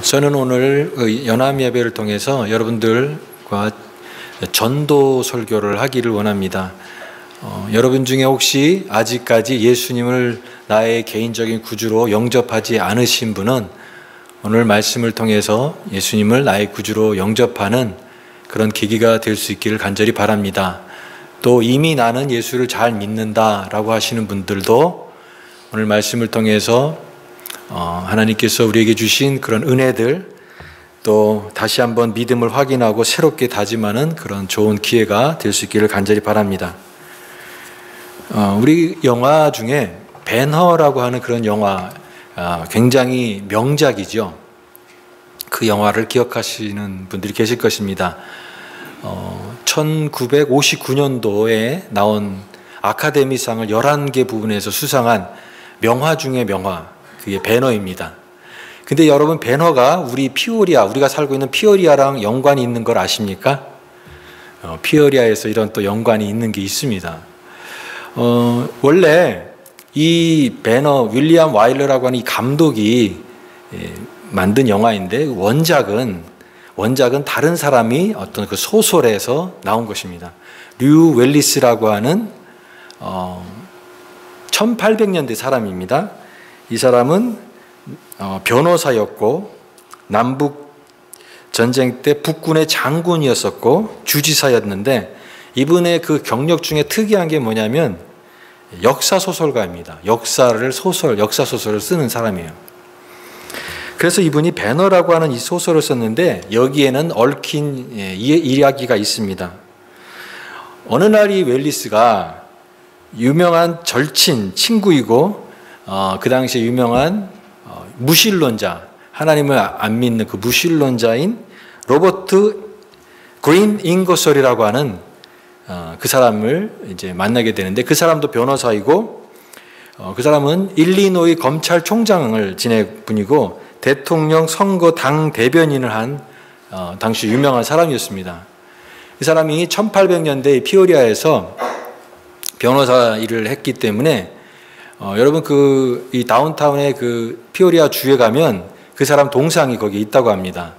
저는 오늘 연합 예배를 통해서 여러분들과 전도 설교를 하기를 원합니다. 여러분 중에 혹시 아직까지 예수님을 나의 개인적인 구주로 영접하지 않으신 분은 오늘 말씀을 통해서 예수님을 나의 구주로 영접하는 그런 계기가 될 수 있기를 간절히 바랍니다. 또 이미 나는 예수를 잘 믿는다라고 하시는 분들도 오늘 말씀을 통해서 하나님께서 우리에게 주신 그런 은혜들, 또 다시 한번 믿음을 확인하고 새롭게 다짐하는 그런 좋은 기회가 될 수 있기를 간절히 바랍니다. 우리 영화 중에 벤허라고 하는 그런 영화, 굉장히 명작이죠. 그 영화를 기억하시는 분들이 계실 것입니다. 1959년도에 나온 아카데미상을 11개 부분에서 수상한 명화 중의 명화, 그게 벤허입니다. 근데 여러분, 벤허가 우리 피오리아, 우리가 살고 있는 피오리아랑 연관이 있는 걸 아십니까? 피오리아에서 이런 또 연관이 있는 게 있습니다. 원래 이 벤허, 윌리엄 와일러라고 하는 이 감독이 만든 영화인데 원작은 다른 사람이 어떤 그 소설에서 나온 것입니다. 류 웰리스라고 하는 1800년대 사람입니다. 이 사람은 변호사였고 남북 전쟁 때 북군의 장군이었었고 주지사였는데, 이분의 그 경력 중에 특이한 게 뭐냐면 역사 소설가입니다. 역사 소설을 쓰는 사람이에요. 그래서 이분이 벤허라고 하는 이 소설을 썼는데 여기에는 얽힌 이야기가 있습니다. 어느 날 이 웰리스가 유명한 절친 친구이고 그 당시에 유명한 무신론자, 하나님을 안 믿는 그 무신론자인 로버트 그린 잉거솔이라고 하는 그 사람을 이제 만나게 되는데, 그 사람도 변호사이고 그 사람은 일리노이 검찰총장을 지낸 분이고 대통령 선거 당 대변인을 한 당시 유명한 사람이었습니다. 이 사람이 1800년대 피오리아에서 변호사 일을 했기 때문에 여러분 이 다운타운의 그 피오리아 주에 가면 그 사람 동상이 거기 있다고 합니다.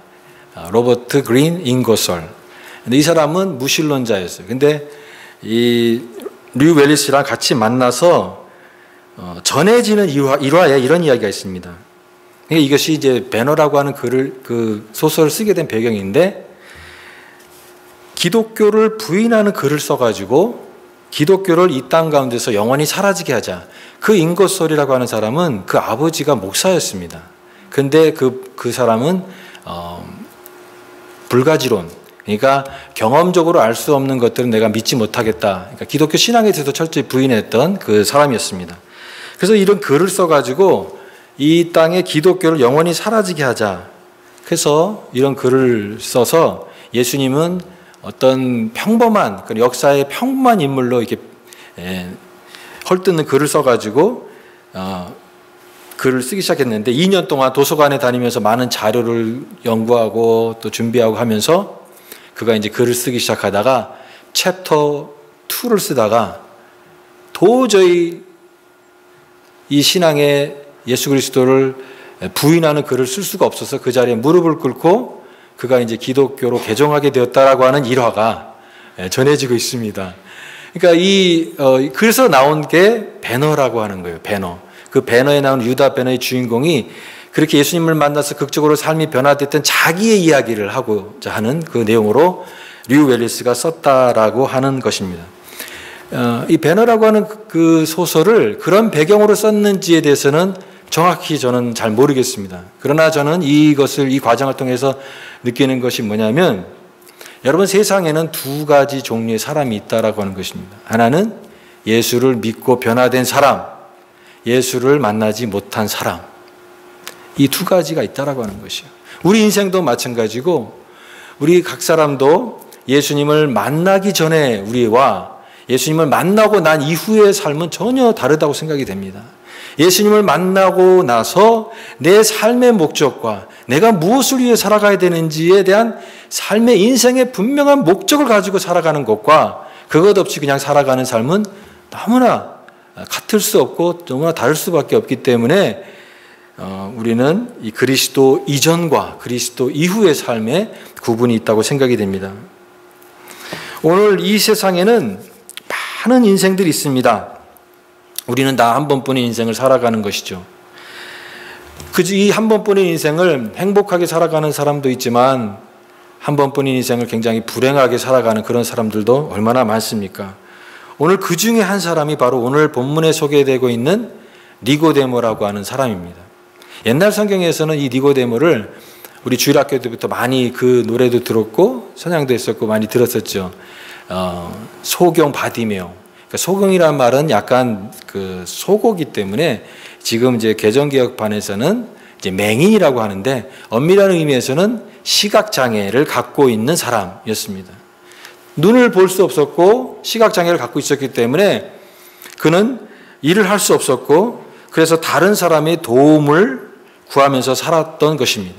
로버트 그린 잉거솔. 근데 이 사람은 무신론자였어요. 근데 이 류 웰리스랑 같이 만나서 전해지는 일화에 이런 이야기가 있습니다. 그러니까 이것이 이제 벤허라고 하는 그 소설을 쓰게 된 배경인데, 기독교를 부인하는 글을 써가지고 기독교를 이 땅 가운데서 영원히 사라지게 하자. 그 잉거솔이라고 하는 사람은 그 아버지가 목사였습니다. 근데 그 사람은 불가지론, 그러니까 경험적으로 알 수 없는 것들은 내가 믿지 못하겠다. 그러니까 기독교 신앙에 대해서 철저히 부인했던 그 사람이었습니다. 그래서 이런 글을 써가지고 이 땅에 기독교를 영원히 사라지게 하자. 그래서 이런 글을 써서 예수님은 어떤 평범한, 역사의 평범한 인물로 이렇게 헐뜯는 글을 써가지고 글을 쓰기 시작했는데, 2년 동안 도서관에 다니면서 많은 자료를 연구하고 또 준비하고 하면서 그가 이제 글을 쓰기 시작하다가 챕터 2를 쓰다가 도저히 이 신앙의 예수 그리스도를 부인하는 글을 쓸 수가 없어서 그 자리에 무릎을 꿇고 그가 이제 기독교로 개종하게 되었다라고 하는 일화가 전해지고 있습니다. 그러니까 그래서 나온 게 벤허라고 하는 거예요. 벤허. 그 벤허에 나온 유다 벤허의 주인공이 그렇게 예수님을 만나서 극적으로 삶이 변화됐던 자기의 이야기를 하고자 하는 그 내용으로 류 웰리스가 썼다라고 하는 것입니다. 이 벤허라고 하는 그 소설을 그런 배경으로 썼는지에 대해서는 정확히 저는 잘 모르겠습니다. 그러나 저는 이 과정을 통해서 느끼는 것이 뭐냐면, 여러분, 세상에는 두 가지 종류의 사람이 있다라고 하는 것입니다. 하나는 예수를 믿고 변화된 사람, 예수를 만나지 못한 사람. 이 두 가지가 있다라고 하는 것이에요. 우리 인생도 마찬가지고, 우리 각 사람도 예수님을 만나기 전에 우리와 예수님을 만나고 난 이후의 삶은 전혀 다르다고 생각이 됩니다. 예수님을 만나고 나서 내 삶의 목적과 내가 무엇을 위해 살아가야 되는지에 대한 삶의 인생의 분명한 목적을 가지고 살아가는 것과 그것 없이 그냥 살아가는 삶은 너무나 같을 수 없고 너무나 다를 수밖에 없기 때문에 우리는 이 그리스도 이전과 그리스도 이후의 삶에 구분이 있다고 생각이 됩니다. 오늘 이 세상에는 많은 인생들이 있습니다. 우리는 다 한 번뿐인 인생을 살아가는 것이죠. 이 한 번뿐인 인생을 행복하게 살아가는 사람도 있지만 한 번뿐인 인생을 굉장히 불행하게 살아가는 그런 사람들도 얼마나 많습니까? 오늘 그 중에 한 사람이 바로 오늘 본문에 소개되고 있는 니고데모라고 하는 사람입니다. 옛날 성경에서는 이 니고데모를 우리 주일학교 때부터 많이 그 노래도 들었고 선양도 했었고 많이 들었었죠. 소경 바디메오. 그러니까 소경이라는 말은 약간 그 소고기 때문에 지금 이제 개정개혁판에서는 이제 맹인이라고 하는데 엄밀한 의미에서는 시각장애를 갖고 있는 사람이었습니다. 눈을 볼 수 없었고 시각장애를 갖고 있었기 때문에 그는 일을 할 수 없었고 그래서 다른 사람의 도움을 구하면서 살았던 것입니다.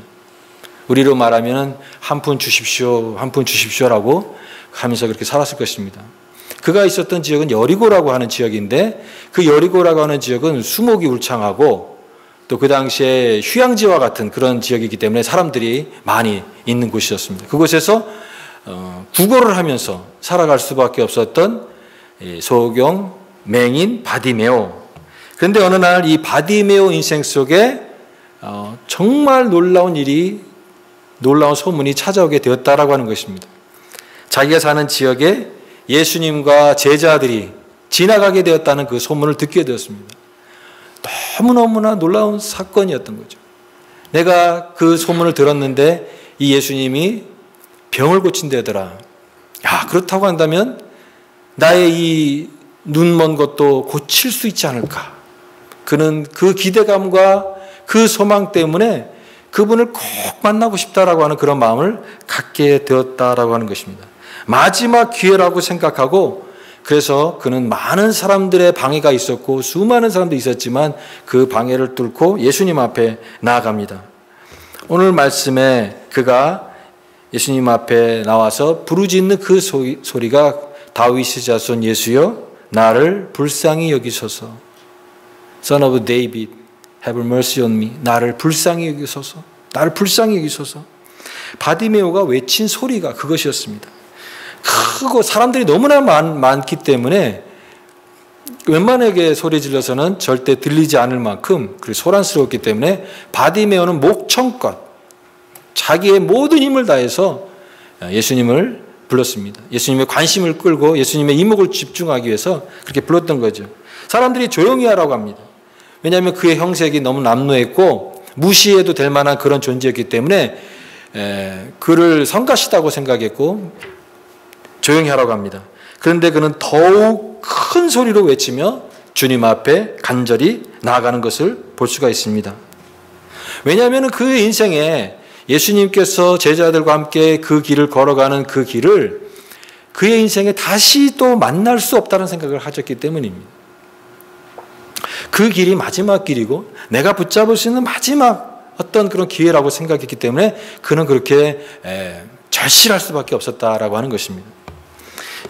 우리로 말하면 한 푼 주십시오, 한 푼 주십시오라고 하면서 그렇게 살았을 것입니다. 그가 있었던 지역은 여리고라고 하는 지역인데 그 여리고라고 하는 지역은 수목이 울창하고 또 그 당시에 휴양지와 같은 그런 지역이기 때문에 사람들이 많이 있는 곳이었습니다. 그곳에서 구걸을 하면서 살아갈 수밖에 없었던 소경, 맹인, 바디메오. 그런데 어느 날 이 바디메오 인생 속에 정말 놀라운 소문이 찾아오게 되었다라고 하는 것입니다. 자기가 사는 지역에 예수님과 제자들이 지나가게 되었다는 그 소문을 듣게 되었습니다. 너무너무나 놀라운 사건이었던 거죠. 내가 그 소문을 들었는데 이 예수님이 병을 고친다더라. 야, 그렇다고 한다면 나의 이 눈먼 것도 고칠 수 있지 않을까. 그는 그 기대감과 그 소망 때문에 그분을 꼭 만나고 싶다라고 하는 그런 마음을 갖게 되었다라고 하는 것입니다. 마지막 기회라고 생각하고 그래서 그는 많은 사람들의 방해가 있었고 수많은 사람도 있었지만 그 방해를 뚫고 예수님 앞에 나아갑니다. 오늘 말씀에 그가 예수님 앞에 나와서 부르짖는 그 소리가 다윗의 자손 예수여 나를 불쌍히 여기소서. Son of David, have mercy on me. 나를 불쌍히 여기소서. 나를 불쌍히 여기소서. 바디메오가 외친 소리가 그것이었습니다. 크고 사람들이 너무나 많기 때문에 웬만하게 소리 질러서는 절대 들리지 않을 만큼 소란스러웠기 때문에 바디메오는 목청껏 자기의 모든 힘을 다해서 예수님을 불렀습니다. 예수님의 관심을 끌고 예수님의 이목을 집중하기 위해서 그렇게 불렀던 거죠. 사람들이 조용히 하라고 합니다. 왜냐하면 그의 형색이 너무 남루했고 무시해도 될 만한 그런 존재였기 때문에 그를 성가시다고 생각했고 조용히 하라고 합니다. 그런데 그는 더욱 큰 소리로 외치며 주님 앞에 간절히 나아가는 것을 볼 수가 있습니다. 왜냐하면 그 인생에 예수님께서 제자들과 함께 그 길을 걸어가는 그 길을 그의 인생에 다시 또 만날 수 없다는 생각을 하셨기 때문입니다. 그 길이 마지막 길이고 내가 붙잡을 수 있는 마지막 어떤 그런 기회라고 생각했기 때문에 그는 그렇게 절실할 수밖에 없었다라고 하는 것입니다.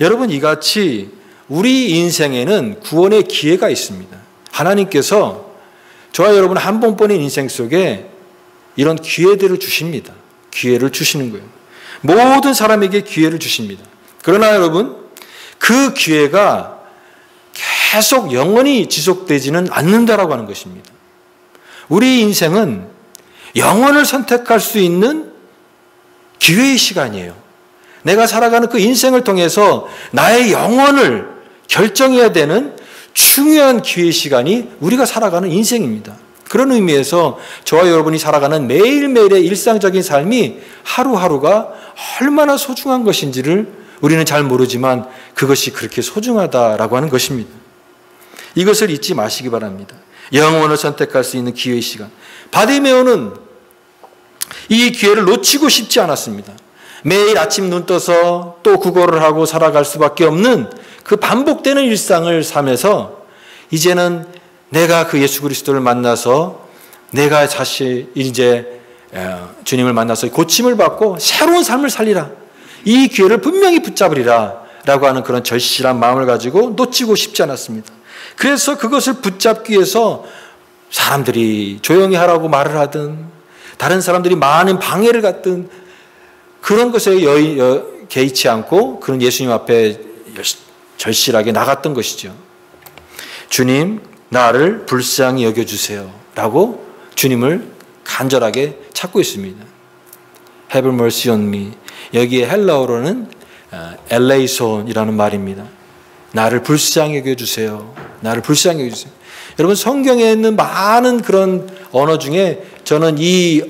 여러분 이같이 우리 인생에는 구원의 기회가 있습니다. 하나님께서 저와 여러분 한 번뿐인 인생 속에 이런 기회들을 주십니다. 기회를 주시는 거예요. 모든 사람에게 기회를 주십니다. 그러나 여러분 그 기회가 계속 영원히 지속되지는 않는다라고 하는 것입니다. 우리 인생은 영원을 선택할 수 있는 기회의 시간이에요. 내가 살아가는 그 인생을 통해서 나의 영혼을 결정해야 되는 중요한 기회의 시간이 우리가 살아가는 인생입니다. 그런 의미에서 저와 여러분이 살아가는 매일매일의 일상적인 삶이 하루하루가 얼마나 소중한 것인지를 우리는 잘 모르지만 그것이 그렇게 소중하다라고 하는 것입니다. 이것을 잊지 마시기 바랍니다. 영혼을 선택할 수 있는 기회의 시간. 바디메오는 이 기회를 놓치고 싶지 않았습니다. 매일 아침 눈 떠서 또 구걸을 하고 살아갈 수밖에 없는 그 반복되는 일상을 살면서 이제는 내가 그 예수 그리스도를 만나서 내가 다시 이제 주님을 만나서 고침을 받고 새로운 삶을 살리라. 이 기회를 분명히 붙잡으리라 라고 하는 그런 절실한 마음을 가지고 놓치고 싶지 않았습니다. 그래서 그것을 붙잡기 위해서 사람들이 조용히 하라고 말을 하든 다른 사람들이 많은 방해를 갖든 그런 것에 개의치 않고 그런 예수님 앞에 절실하게 나갔던 것이죠. 주님, 나를 불쌍히 여겨주세요 라고 주님을 간절하게 찾고 있습니다. Have mercy on me. 여기에 헬라어로는 엘레이손이라는 말입니다. 나를 불쌍히 여겨주세요. 나를 불쌍히 여겨주세요. 여러분, 성경에 있는 많은 그런 언어 중에 저는 이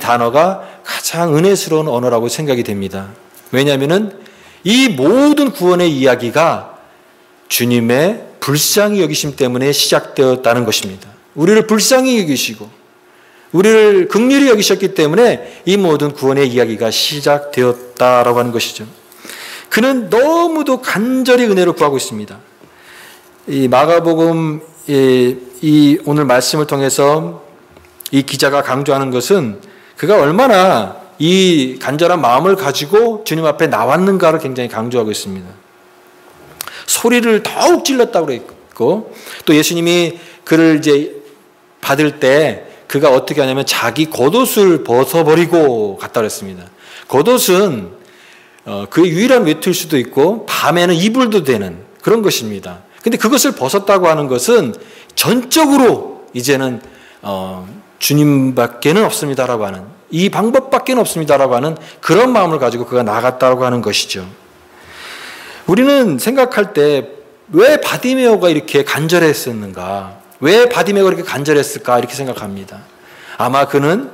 단어가 가장 은혜스러운 언어라고 생각이 됩니다. 왜냐하면 이 모든 구원의 이야기가 주님의 불쌍히 여기심 때문에 시작되었다는 것입니다. 우리를 불쌍히 여기시고 우리를 긍휼히 여기셨기 때문에 이 모든 구원의 이야기가 시작되었다라고 하는 것이죠. 그는 너무도 간절히 은혜를 구하고 있습니다. 이 마가복음 이 오늘 말씀을 통해서 이 기자가 강조하는 것은 그가 얼마나 이 간절한 마음을 가지고 주님 앞에 나왔는가를 굉장히 강조하고 있습니다. 소리를 더욱 질렀다고 그랬고 또 예수님이 그를 이제 받을 때 그가 어떻게 하냐면 자기 겉옷을 벗어버리고 갔다 그랬습니다. 겉옷은 그의 유일한 외투일 수도 있고 밤에는 이불도 되는 그런 것입니다. 근데 그것을 벗었다고 하는 것은 전적으로 이제는 주님밖에는 없습니다라고 하는 이 방법밖에는 없습니다라고 하는 그런 마음을 가지고 그가 나갔다고 하는 것이죠. 우리는 생각할 때 왜 바디메오가 이렇게 간절했었는가? 왜 바디메오가 이렇게 간절했을까? 이렇게 생각합니다. 아마 그는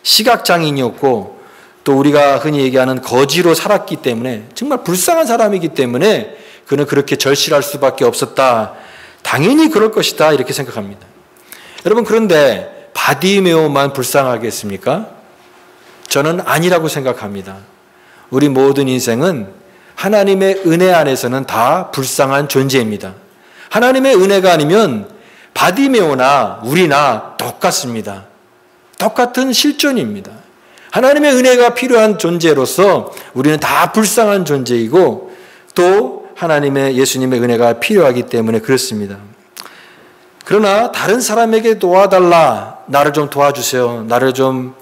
시각장애인이었고 또 우리가 흔히 얘기하는 거지로 살았기 때문에 정말 불쌍한 사람이기 때문에 그는 그렇게 절실할 수밖에 없었다. 당연히 그럴 것이다. 이렇게 생각합니다. 여러분, 그런데 바디메오만 불쌍하겠습니까? 저는 아니라고 생각합니다. 우리 모든 인생은 하나님의 은혜 안에서는 다 불쌍한 존재입니다. 하나님의 은혜가 아니면 바디메오나 우리나 똑같습니다. 똑같은 실존입니다. 하나님의 은혜가 필요한 존재로서 우리는 다 불쌍한 존재이고 또 하나님의 예수님의 은혜가 필요하기 때문에 그렇습니다. 그러나 다른 사람에게 도와달라, 나를 좀 도와주세요, 나를 좀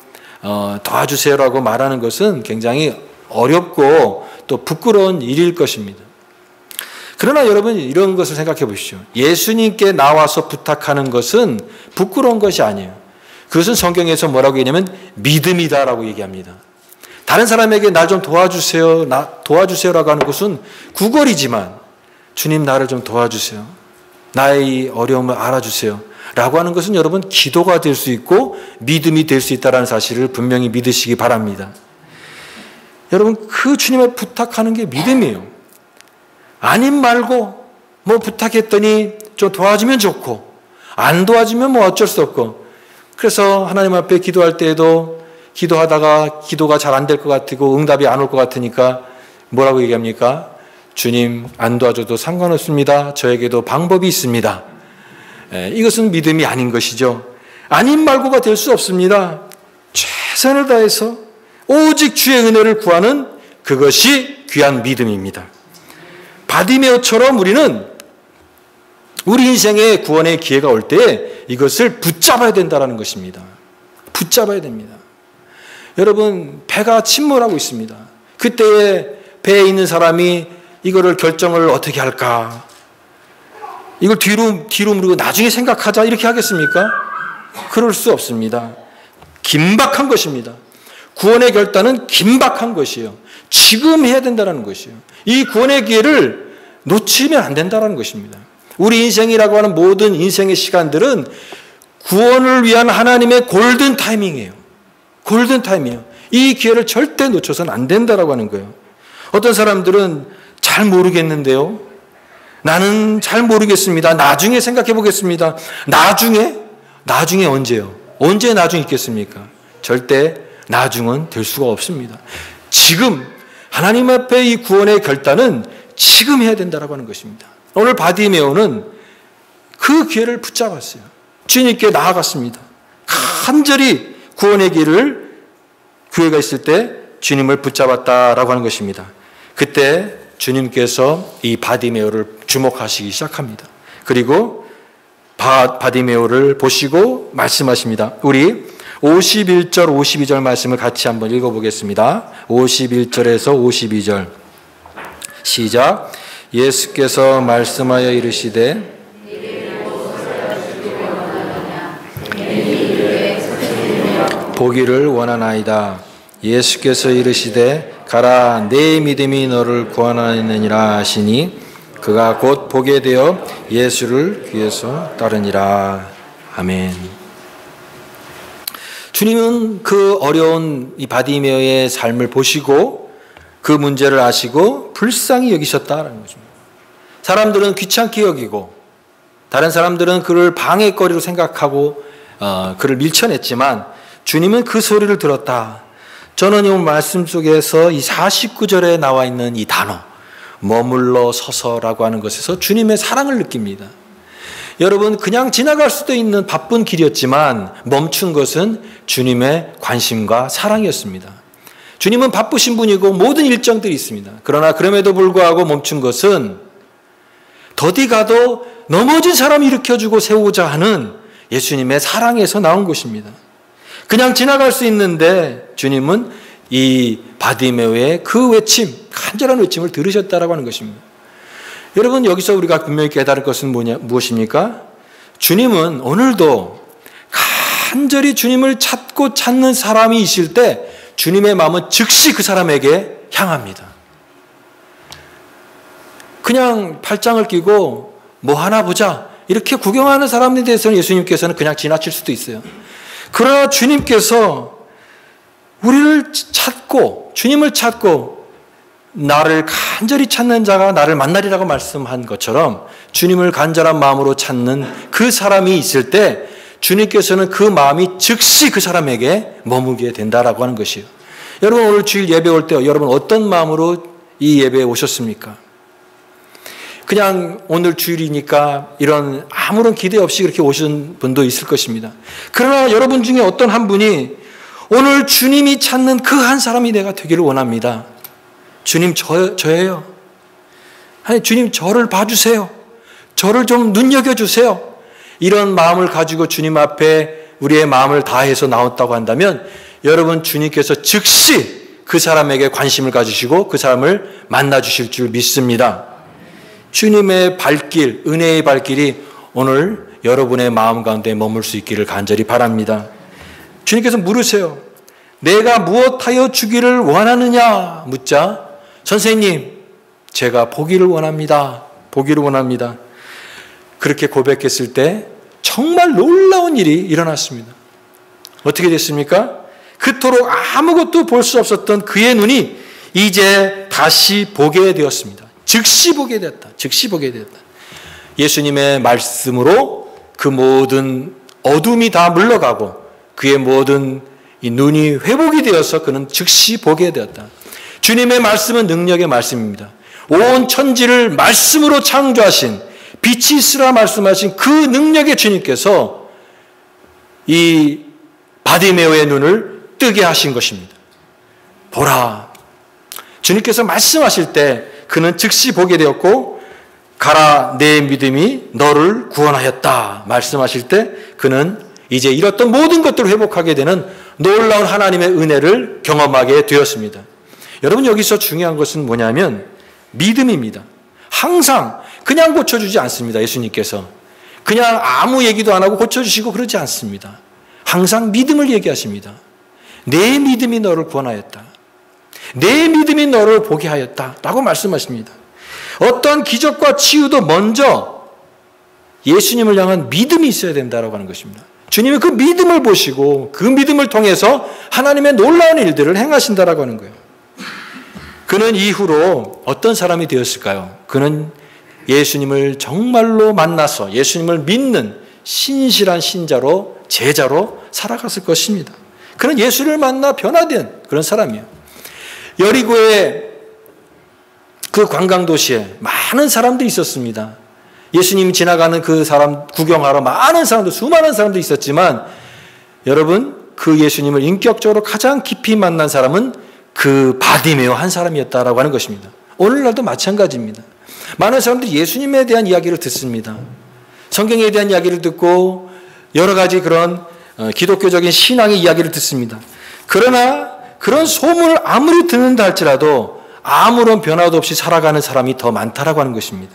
도와주세요라고 말하는 것은 굉장히 어렵고 또 부끄러운 일일 것입니다. 그러나 여러분 이런 것을 생각해 보십시오. 예수님께 나와서 부탁하는 것은 부끄러운 것이 아니에요. 그것은 성경에서 뭐라고 얘기하냐면 믿음이다라고 얘기합니다. 다른 사람에게 날 좀 도와주세요, 도와주세요라고 하는 것은 구걸이지만 주님 나를 좀 도와주세요, 나의 어려움을 알아주세요 라고 하는 것은 여러분 기도가 될 수 있고 믿음이 될 수 있다는 사실을 분명히 믿으시기 바랍니다. 여러분, 그 주님을 부탁하는 게 믿음이에요. 아님 말고 뭐 부탁했더니 좀 도와주면 좋고 안 도와주면 뭐 어쩔 수 없고, 그래서 하나님 앞에 기도할 때에도 기도하다가 기도가 잘 안 될 것 같고 응답이 안 올 것 같으니까 뭐라고 얘기합니까? 주님 안 도와줘도 상관없습니다. 저에게도 방법이 있습니다. 이것은 믿음이 아닌 것이죠. 아님 말고가 될 수 없습니다. 최선을 다해서 오직 주의 은혜를 구하는 그것이 귀한 믿음입니다. 바디메오처럼 우리는 우리 인생의 구원의 기회가 올 때 이것을 붙잡아야 된다는 것입니다. 붙잡아야 됩니다. 여러분, 배가 침몰하고 있습니다. 그때에 배에 있는 사람이 이거를 결정을 어떻게 할까? 이걸 뒤로 미루고 나중에 생각하자 이렇게 하겠습니까? 그럴 수 없습니다. 긴박한 것입니다. 구원의 결단은 긴박한 것이에요. 지금 해야 된다는 것이에요. 이 구원의 기회를 놓치면 안 된다는 것입니다. 우리 인생이라고 하는 모든 인생의 시간들은 구원을 위한 하나님의 골든 타이밍이에요. 골든 타이밍이에요. 이 기회를 절대 놓쳐서는 안 된다라고 하는 거예요. 어떤 사람들은 잘 모르겠는데요. 나는 잘 모르겠습니다. 나중에 생각해 보겠습니다. 나중에 언제요? 언제 나중에 있겠습니까? 절대 나중은 될 수가 없습니다. 지금 하나님 앞에 이 구원의 결단은 지금 해야 된다라고 하는 것입니다. 오늘 바디메오는 그 기회를 붙잡았어요. 주님께 나아갔습니다. 간절히 구원의 기회가 있을 때 주님을 붙잡았다라고 하는 것입니다. 그때 주님께서 이 바디메오를 주목하시기 시작합니다. 그리고 바디메오를 보시고 말씀하십니다. 우리 51절, 52절 말씀을 같이 한번 읽어보겠습니다. 51절에서 52절 시작. 예수께서 말씀하여 이르시되 보기를 원하나이다. 예수께서 이르시되 가라, 내 믿음이 너를 구원하느니라 하시니 그가 곧 보게 되어 예수를 귀에서 따르니라. 아멘. 주님은 그 어려운 이 바디메오의 삶을 보시고 그 문제를 아시고 불쌍히 여기셨다는 거죠. 사람들은 귀찮게 여기고 다른 사람들은 그를 방해거리로 생각하고 그를 밀쳐냈지만 주님은 그 소리를 들었다. 저는 이 말씀 속에서 이 49절에 나와 있는 이 단어 머물러 서서라고 하는 것에서 주님의 사랑을 느낍니다. 여러분, 그냥 지나갈 수도 있는 바쁜 길이었지만 멈춘 것은 주님의 관심과 사랑이었습니다. 주님은 바쁘신 분이고 모든 일정들이 있습니다. 그러나 그럼에도 불구하고 멈춘 것은 더디 가도 넘어진 사람 일으켜주고 세우고자 하는 예수님의 사랑에서 나온 것입니다. 그냥 지나갈 수 있는데 주님은 이 바디메오의 그 외침, 간절한 외침을 들으셨다라고 하는 것입니다. 여러분, 여기서 우리가 분명히 깨달을 것은 무엇입니까? 주님은 오늘도 간절히 주님을 찾고 찾는 사람이 있을 때 주님의 마음은 즉시 그 사람에게 향합니다. 그냥 팔짱을 끼고 뭐 하나 보자 이렇게 구경하는 사람에 대해서는 예수님께서는 그냥 지나칠 수도 있어요. 그러나 주님께서 우리를 찾고 주님을 찾고 나를 간절히 찾는 자가 나를 만나리라고 말씀한 것처럼 주님을 간절한 마음으로 찾는 그 사람이 있을 때 주님께서는 그 마음이 즉시 그 사람에게 머물게 된다라고 하는 것이에요. 여러분, 오늘 주일 예배 올 때 여러분 어떤 마음으로 이 예배에 오셨습니까? 그냥 오늘 주일이니까 이런 아무런 기대 없이 그렇게 오신 분도 있을 것입니다. 그러나 여러분 중에 어떤 한 분이 오늘 주님이 찾는 그 한 사람이 내가 되기를 원합니다. 주님, 저예요. 아니, 주님 저를 봐주세요. 저를 좀 눈여겨주세요. 이런 마음을 가지고 주님 앞에 우리의 마음을 다해서 나왔다고 한다면 여러분, 주님께서 즉시 그 사람에게 관심을 가지시고 그 사람을 만나주실 줄 믿습니다. 주님의 발길, 은혜의 발길이 오늘 여러분의 마음 가운데 머물 수 있기를 간절히 바랍니다. 주님께서 물으세요. 내가 무엇하여 주기를 원하느냐 묻자 선생님, 제가 보기를 원합니다. 보기를 원합니다. 그렇게 고백했을 때 정말 놀라운 일이 일어났습니다. 어떻게 됐습니까? 그토록 아무것도 볼 수 없었던 그의 눈이 이제 다시 보게 되었습니다. 즉시 보게 되었다. 즉시 보게 되었다. 예수님의 말씀으로 그 모든 어둠이 다 물러가고 그의 모든 이 눈이 회복이 되어서 그는 즉시 보게 되었다. 주님의 말씀은 능력의 말씀입니다. 온 천지를 말씀으로 창조하신, 빛이 있으라 말씀하신 그 능력의 주님께서 이 바디메오의 눈을 뜨게 하신 것입니다. 보라. 주님께서 말씀하실 때 그는 즉시 보게 되었고, 가라, 내 믿음이 너를 구원하였다 말씀하실 때 그는 이제 잃었던 모든 것들을 회복하게 되는 놀라운 하나님의 은혜를 경험하게 되었습니다. 여러분, 여기서 중요한 것은 뭐냐면 믿음입니다. 항상 그냥 고쳐주지 않습니다. 예수님께서 그냥 아무 얘기도 안 하고 고쳐주시고 그러지 않습니다. 항상 믿음을 얘기하십니다. 내 믿음이 너를 구원하였다. 내 믿음이 너를 보게 하였다 라고 말씀하십니다. 어떠한 기적과 치유도 먼저 예수님을 향한 믿음이 있어야 된다고 하는 것입니다. 주님이 그 믿음을 보시고 그 믿음을 통해서 하나님의 놀라운 일들을 행하신다라고 하는 거예요. 그는 이후로 어떤 사람이 되었을까요? 그는 예수님을 정말로 만나서 예수님을 믿는 신실한 신자로, 제자로 살아갔을 것입니다. 그는 예수를 만나 변화된 그런 사람이에요. 여리고의 그 관광도시에 많은 사람들이 있었습니다. 예수님이 지나가는 그 사람 구경하러 많은 사람들, 수많은 사람들이 있었지만 여러분, 그 예수님을 인격적으로 가장 깊이 만난 사람은 그 바디메오 한 사람이었다라고 하는 것입니다. 오늘날도 마찬가지입니다. 많은 사람들이 예수님에 대한 이야기를 듣습니다. 성경에 대한 이야기를 듣고 여러 가지 그런 기독교적인 신앙의 이야기를 듣습니다. 그러나 그런 소문을 아무리 듣는다 할지라도 아무런 변화도 없이 살아가는 사람이 더 많다라고 하는 것입니다.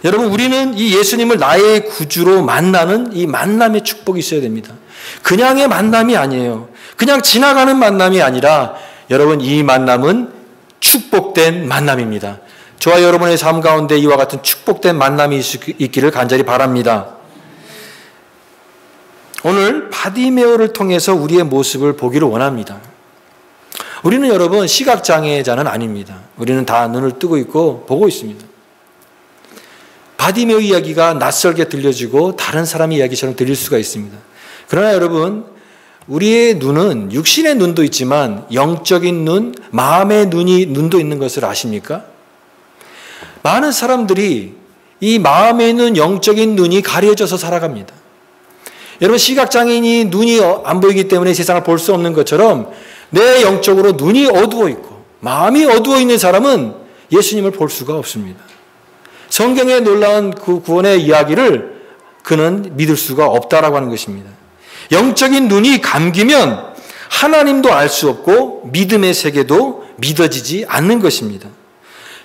여러분, 우리는 이 예수님을 나의 구주로 만나는 이 만남의 축복이 있어야 됩니다. 그냥의 만남이 아니에요. 그냥 지나가는 만남이 아니라 여러분, 이 만남은 축복된 만남입니다. 저와 여러분의 삶 가운데 이와 같은 축복된 만남이 있기를 간절히 바랍니다. 오늘 바디메오를 통해서 우리의 모습을 보기를 원합니다. 우리는 여러분 시각장애자는 아닙니다. 우리는 다 눈을 뜨고 있고 보고 있습니다. 바디메오 이야기가 낯설게 들려지고 다른 사람의 이야기처럼 들릴 수가 있습니다. 그러나 여러분, 우리의 눈은 육신의 눈도 있지만 영적인 눈, 마음의 눈도 있는 것을 아십니까? 많은 사람들이 이 마음에 있는 영적인 눈이 가려져서 살아갑니다. 여러분, 시각장애인이 눈이 안 보이기 때문에 세상을 볼 수 없는 것처럼 내 영적으로 눈이 어두워 있고 마음이 어두워 있는 사람은 예수님을 볼 수가 없습니다. 성경의 놀라운 그 구원의 이야기를 그는 믿을 수가 없다라고 하는 것입니다. 영적인 눈이 감기면 하나님도 알 수 없고 믿음의 세계도 믿어지지 않는 것입니다.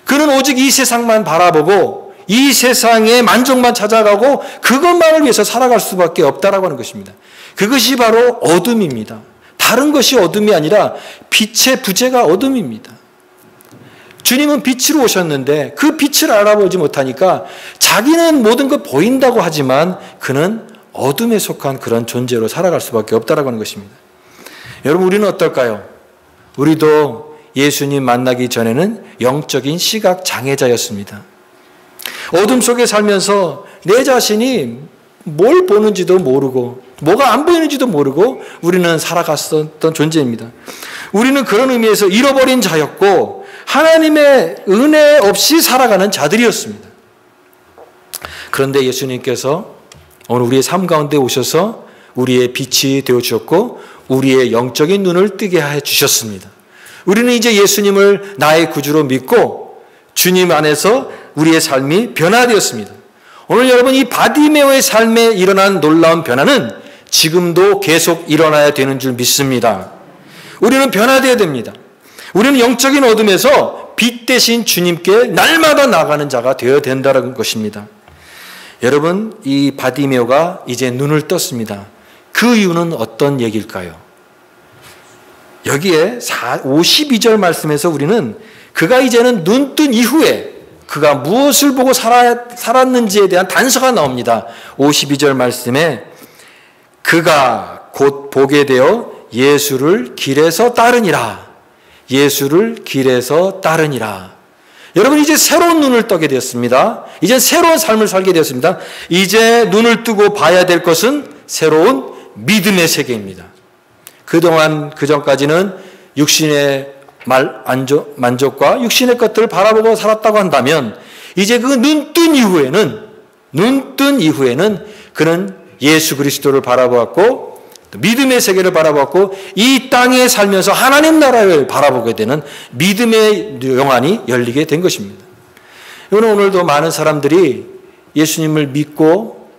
그는 오직 이 세상만 바라보고 이 세상의 만족만 찾아가고 그것만을 위해서 살아갈 수밖에 없다라고 하는 것입니다. 그것이 바로 어둠입니다. 다른 것이 어둠이 아니라 빛의 부재가 어둠입니다. 주님은 빛으로 오셨는데 그 빛을 알아보지 못하니까 자기는 모든 것 보인다고 하지만 그는 어둠에 속한 그런 존재로 살아갈 수밖에 없다라고 하는 것입니다. 여러분, 우리는 어떨까요? 우리도 예수님 만나기 전에는 영적인 시각 장애자였습니다. 어둠 속에 살면서 내 자신이 뭘 보는지도 모르고 뭐가 안 보이는지도 모르고 우리는 살아갔었던 존재입니다. 우리는 그런 의미에서 잃어버린 자였고 하나님의 은혜 없이 살아가는 자들이었습니다. 그런데 예수님께서 오늘 우리의 삶 가운데 오셔서 우리의 빛이 되어주셨고 우리의 영적인 눈을 뜨게 해주셨습니다. 우리는 이제 예수님을 나의 구주로 믿고 주님 안에서 우리의 삶이 변화되었습니다. 오늘 여러분, 이 바디메오의 삶에 일어난 놀라운 변화는 지금도 계속 일어나야 되는 줄 믿습니다. 우리는 변화되어야 됩니다. 우리는 영적인 어둠에서 빛 대신 주님께 날마다 나가는 자가 되어야 된다는 것입니다. 여러분, 이 바디메오가 이제 눈을 떴습니다. 그 이유는 어떤 얘기일까요? 여기에 52절 말씀에서 우리는 그가 이제는 눈 뜬 이후에 그가 무엇을 보고 살았는지에 대한 단서가 나옵니다. 52절 말씀에 그가 곧 보게 되어 예수를 길에서 따르니라. 예수를 길에서 따르니라. 여러분, 이제 새로운 눈을 뜨게 되었습니다. 이제 새로운 삶을 살게 되었습니다. 이제 눈을 뜨고 봐야 될 것은 새로운 믿음의 세계입니다. 그동안 그전까지는 육신의 만족과 육신의 것들을 바라보고 살았다고 한다면 이제 그 눈 뜬 이후에는 그는 예수 그리스도를 바라보았고 믿음의 세계를 바라보았고 이 땅에 살면서 하나님 나라를 바라보게 되는 믿음의 영안이 열리게 된 것입니다. 오늘도 많은 사람들이 예수님을 믿고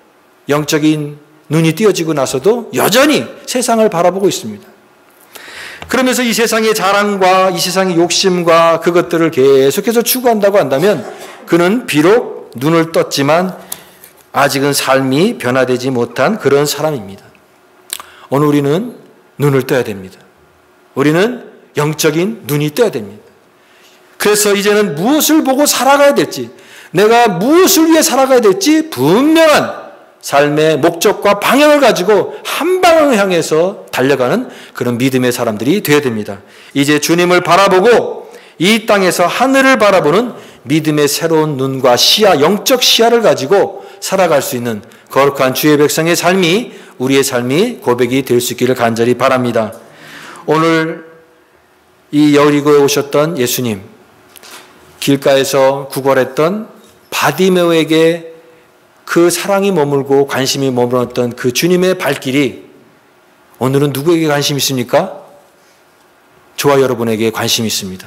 영적인 눈이 띄어지고 나서도 여전히 세상을 바라보고 있습니다. 그러면서 이 세상의 자랑과 이 세상의 욕심과 그것들을 계속해서 추구한다고 한다면 그는 비록 눈을 떴지만 아직은 삶이 변화되지 못한 그런 사람입니다. 오늘 우리는 눈을 떠야 됩니다. 우리는 영적인 눈이 떠야 됩니다. 그래서 이제는 무엇을 보고 살아가야 될지, 내가 무엇을 위해 살아가야 될지 분명한 삶의 목적과 방향을 가지고 한 방향을 향해서 달려가는 그런 믿음의 사람들이 되어야 됩니다. 이제 주님을 바라보고 이 땅에서 하늘을 바라보는 믿음의 새로운 눈과 시야, 영적 시야를 가지고 살아갈 수 있는 거룩한 주의 백성의 삶이 우리의 삶이 고백이 될 수 있기를 간절히 바랍니다. 오늘 이 여리고에 오셨던 예수님, 길가에서 구걸했던 바디메오에게 그 사랑이 머물고 관심이 머물렀던 그 주님의 발길이 오늘은 누구에게 관심이 있습니까? 저와 여러분에게 관심이 있습니다.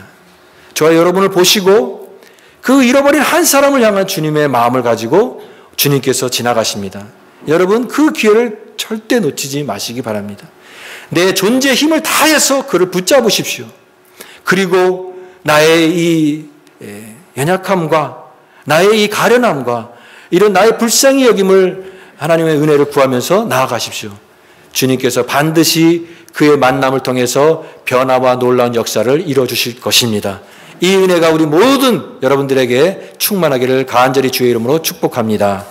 저와 여러분을 보시고 그 잃어버린 한 사람을 향한 주님의 마음을 가지고 주님께서 지나가십니다. 여러분, 그 기회를 절대 놓치지 마시기 바랍니다. 내 존재의 힘을 다해서 그를 붙잡으십시오. 그리고 나의 이 연약함과 나의 이 가련함과 이런 나의 불쌍히 여김을 하나님의 은혜를 구하면서 나아가십시오. 주님께서 반드시 그의 만남을 통해서 변화와 놀라운 역사를 이루어주실 것입니다. 이 은혜가 우리 모든 여러분들에게 충만하기를 간절히 주의 이름으로 축복합니다.